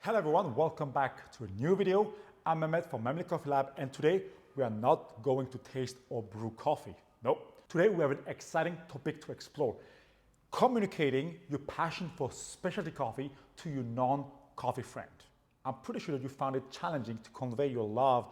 Hello everyone, welcome back to a new video. I'm Mehmet from Memli Coffee Lab, and today we are not going to taste or brew coffee. Nope. Today we have an exciting topic to explore. Communicating your passion for specialty coffee to your non-coffee friend. I'm pretty sure that you found it challenging to convey your love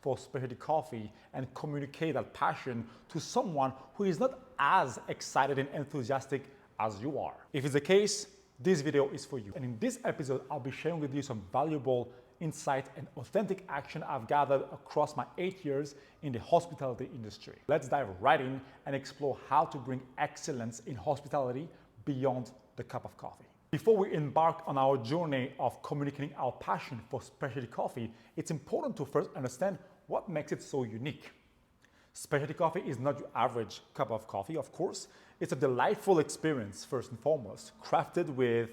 for specialty coffee and communicate that passion to someone who is not as excited and enthusiastic as you are. If it's the case, this video is for you. And in this episode, I'll be sharing with you some valuable insight and authentic action I've gathered across my 8 years in the hospitality industry. Let's dive right in and explore how to bring excellence in hospitality beyond the cup of coffee. Before we embark on our journey of communicating our passion for specialty coffee, it's important to first understand what makes it so unique. Specialty coffee is not your average cup of coffee, of course. It's a delightful experience, first and foremost, crafted with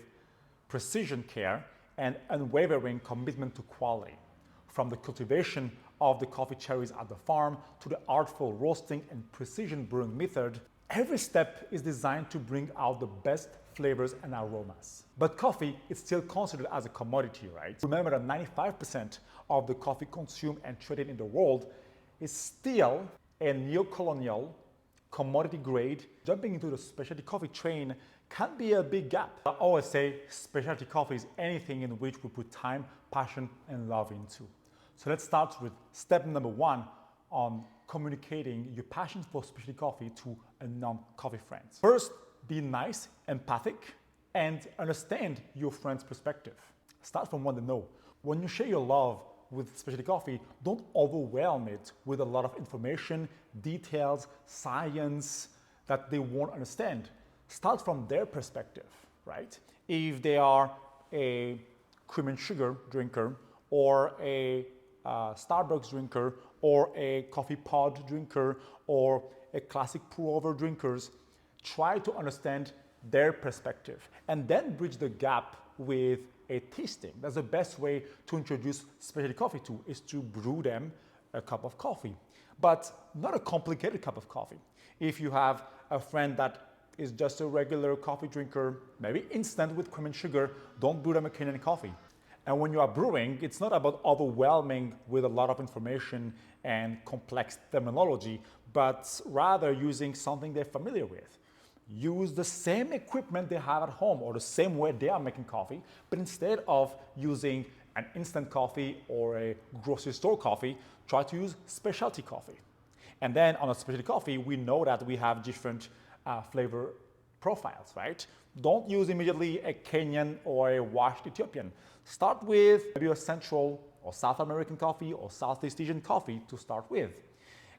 precision care and unwavering commitment to quality. From the cultivation of the coffee cherries at the farm to the artful roasting and precision brewing method, every step is designed to bring out the best flavors and aromas. But coffee is still considered as a commodity, right? Remember that 95% of the coffee consumed and traded in the world is still a neo-colonial commodity grade. Jumping into the specialty coffee train can be a big gap. I always say specialty coffee is anything in which we put time, passion, and love into. So let's start with step number one on communicating your passion for specialty coffee to a non-coffee friend. First, be nice, empathic, and understand your friend's perspective. Start from what they know. When you share your love with specialty coffee, don't overwhelm it with a lot of information, details, science that they won't understand. Start from their perspective, right? If they are a cream and sugar drinker or a Starbucks drinker or a coffee pod drinker or a classic pour-over drinkers, try to understand their perspective and then bridge the gap with a tasting. That's the best way to introduce specialty coffee to, is to brew them a cup of coffee, but not a complicated cup of coffee. If you have a friend that is just a regular coffee drinker, maybe instant with cream and sugar, don't brew them a Kenyan coffee. And when you are brewing, it's not about overwhelming with a lot of information and complex terminology, but rather using something they're familiar with. Use the same equipment they have at home or the same way they are making coffee, but instead of using an instant coffee or a grocery store coffee, try to use specialty coffee. And then on a specialty coffee, we know that we have different flavor profiles, right? Don't use immediately a Kenyan or a washed Ethiopian. Start with maybe a Central or South American coffee or Southeast Asian coffee to start with.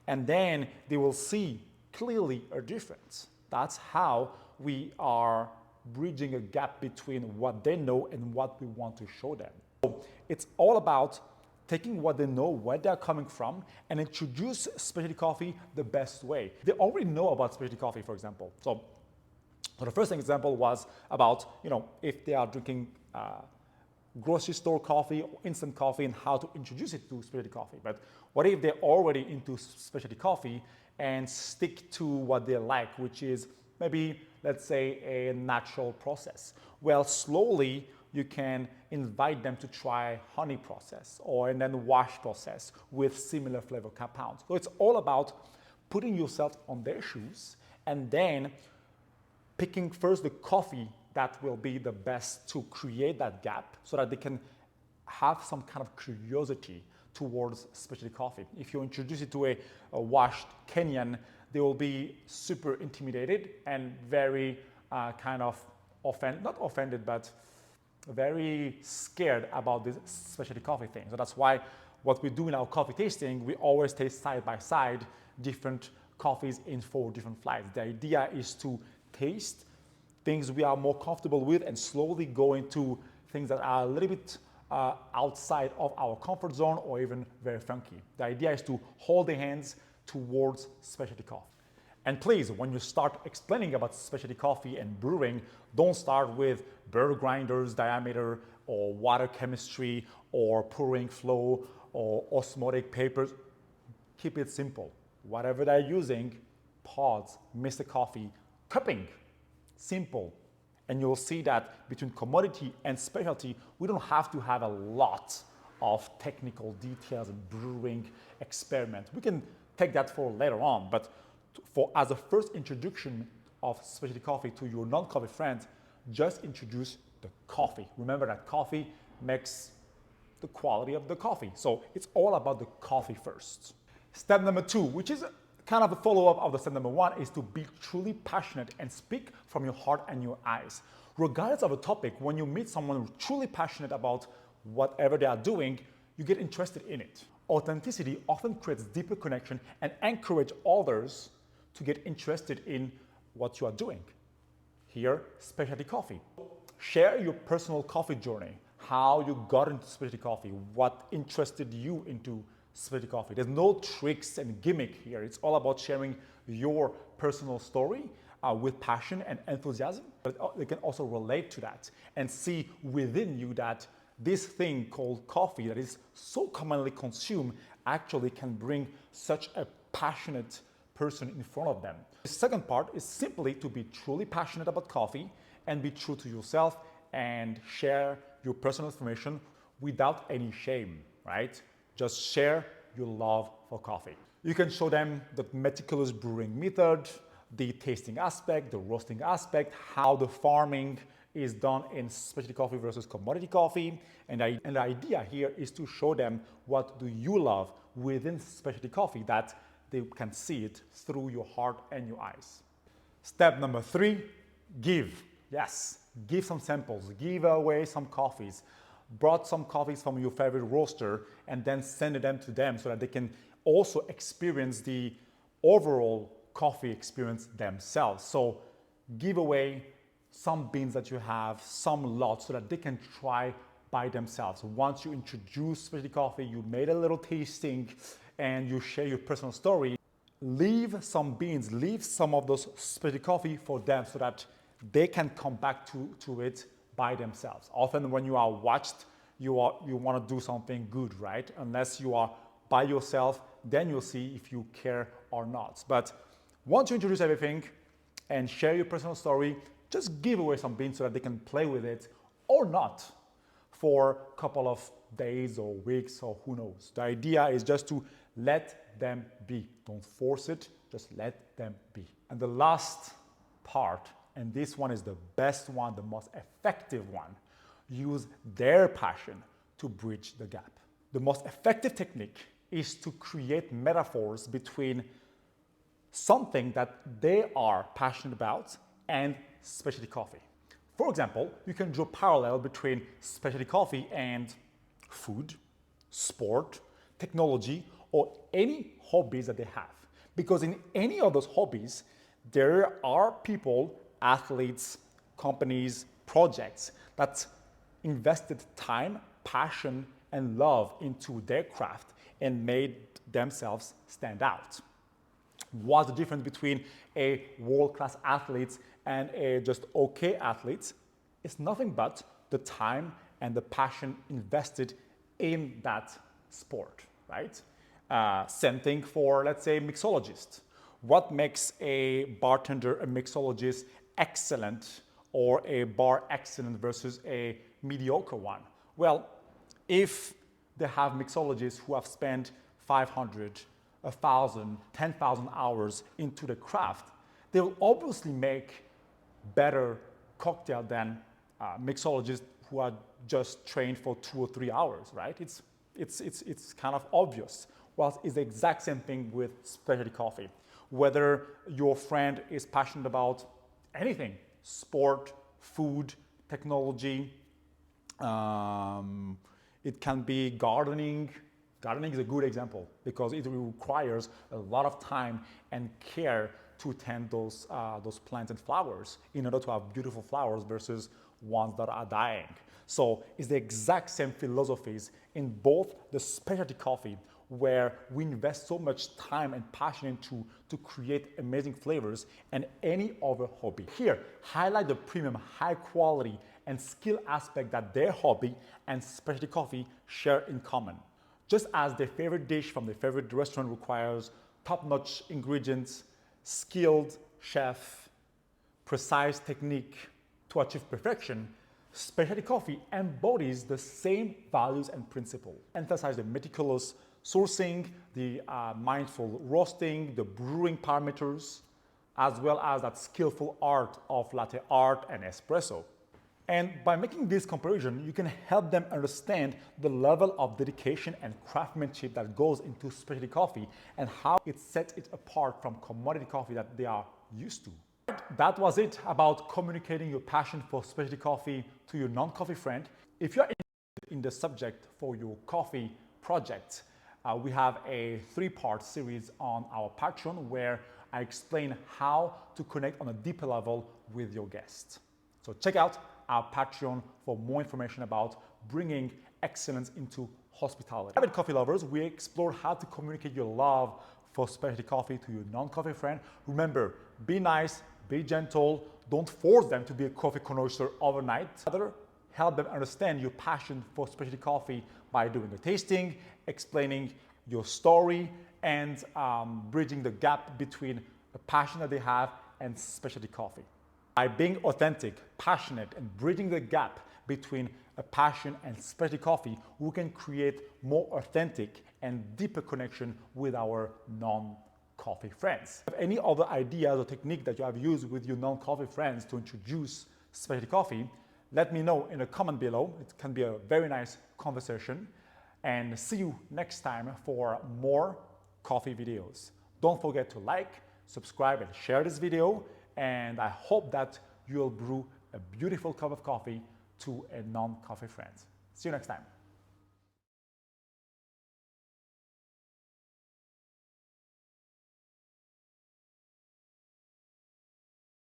And then they will see clearly a difference. That's how we are bridging a gap between what they know and what we want to show them. So it's all about taking what they know, where they're coming from, and introduce specialty coffee the best way. They already know about specialty coffee, for example. So the first example was about, if they are drinking grocery store coffee or instant coffee and how to introduce it to specialty coffee. But what if they're already into specialty coffee and stick to what they like, which is maybe, let's say, a natural process? Well, slowly you can invite them to try honey process or and then wash process with similar flavor compounds. So it's all about putting yourself on their shoes and then picking first the coffee that will be the best to create that gap so that they can have some kind of curiosity towards specialty coffee. If you introduce it to a washed Kenyan, they will be super intimidated and very not offended, but very scared about this specialty coffee thing. So that's why what we do in our coffee tasting, we always taste side by side different coffees in 4 different flights. The idea is to taste things we are more comfortable with and slowly go into things that are a little bit outside of our comfort zone or even very funky. The idea is to hold the hands towards specialty coffee. And please, when you start explaining about specialty coffee and brewing, don't start with burr grinders diameter or water chemistry or pouring flow or osmotic papers. Keep it simple. Whatever they're using, pods, Mr. Coffee, cupping, simple, And you'll see that between commodity and specialty, we don't have to have a lot of technical details and brewing experiment. We can take that for later on, but as a first introduction of specialty coffee to your non-coffee friends, just introduce the coffee. Remember that coffee makes the quality of the coffee. So it's all about the coffee first. Step number 2, which is kind of a follow-up of the step number 1, is to be truly passionate and speak from your heart and your eyes. Regardless of the topic, when you meet someone who's truly passionate about whatever they are doing, you get interested in it. Authenticity often creates deeper connection and encourage others to get interested in what you are doing. Here, specialty coffee. Share your personal coffee journey, how you got into specialty coffee, what interested you into specialty coffee. There's no tricks and gimmick here. It's all about sharing your personal story with passion and enthusiasm. But they can also relate to that and see within you that this thing called coffee that is so commonly consumed actually can bring such a passionate person in front of them. The second part is simply to be truly passionate about coffee and be true to yourself and share your personal information without any shame, right? Just share your love for coffee. You can show them the meticulous brewing method, the tasting aspect, the roasting aspect, how the farming is done in specialty coffee versus commodity coffee. And the idea here is to show them what do you love within specialty coffee, that they can see it through your heart and your eyes. Step number 3, give. Yes, give some samples, give away some coffees. Brought some coffees from your favorite roaster and then send them to them so that they can also experience the overall coffee experience themselves. So give away some beans that you have, some lots, so that they can try by themselves. Once you introduce specialty coffee, you made a little tasting and you share your personal story, leave some beans, leave some of those specialty coffee for them so that they can come back to it by themselves. Often when you are watched, you want to do something good, right? Unless you are by yourself, then you'll see if you care or not. But once you introduce everything and share your personal story, just give away some beans so that they can play with it or not for a couple of days or weeks or who knows. The idea is just to let them be. Don't force it, just let them be. And the last part, and this one is the best one, the most effective one, use their passion to bridge the gap. The most effective technique is to create metaphors between something that they are passionate about and specialty coffee. For example, you can draw parallel between specialty coffee and food, sport, technology, or any hobbies that they have. Because in any of those hobbies, there are people, athletes, companies, projects that invested time, passion, and love into their craft and made themselves stand out. What's the difference between a world-class athlete and a just okay athlete? It's nothing but the time and the passion invested in that sport, right? Same thing for, let's say, mixologist. What makes a bartender, a mixologist excellent, or a bar excellent versus a mediocre one? Well, if they have mixologists who have spent 500, 1,000, 10,000 hours into the craft, they will obviously make better cocktail than mixologists who are just trained for 2 or 3 hours, right? It's kind of obvious. Well, it's the exact same thing with specialty coffee. Whether your friend is passionate about anything, sport, food, technology, it can be gardening. Gardening is a good example because it requires a lot of time and care to tend those plants and flowers in order to have beautiful flowers versus ones that are dying. So it's the exact same philosophies in both the specialty coffee, where we invest so much time and passion into to create amazing flavors, and any other hobby. Here, highlight the premium, high quality, and skill aspect that their hobby and specialty coffee share in common. Just as their favorite dish from their favorite restaurant requires top-notch ingredients, skilled chef, precise technique, to achieve perfection, specialty coffee embodies the same values and principles. Emphasize the meticulous sourcing, the mindful roasting, the brewing parameters, as well as that skillful art of latte art and espresso. And by making this comparison, you can help them understand the level of dedication and craftsmanship that goes into specialty coffee and how it sets it apart from commodity coffee that they are used to. That was it about communicating your passion for specialty coffee to your non-coffee friend. If you're interested in the subject for your coffee project, we have a 3-part series on our Patreon where I explain how to connect on a deeper level with your guests. So check out our Patreon for more information about bringing excellence into hospitality. Avid coffee lovers, we explore how to communicate your love for specialty coffee to your non-coffee friend. Remember, be nice, be gentle, don't force them to be a coffee connoisseur overnight. Rather, help them understand your passion for specialty coffee by doing a tasting, explaining your story, and bridging the gap between a passion that they have and specialty coffee. By being authentic, passionate, and bridging the gap between a passion and specialty coffee, we can create more authentic and deeper connection with our non-coffee friends. If you have any other ideas or technique that you have used with your non-coffee friends to introduce specialty coffee, let me know in a comment below. It can be a very nice conversation. And see you next time for more coffee videos. Don't forget to like, subscribe, and share this video. And I hope that you'll brew a beautiful cup of coffee to a non-coffee friend. See you next time.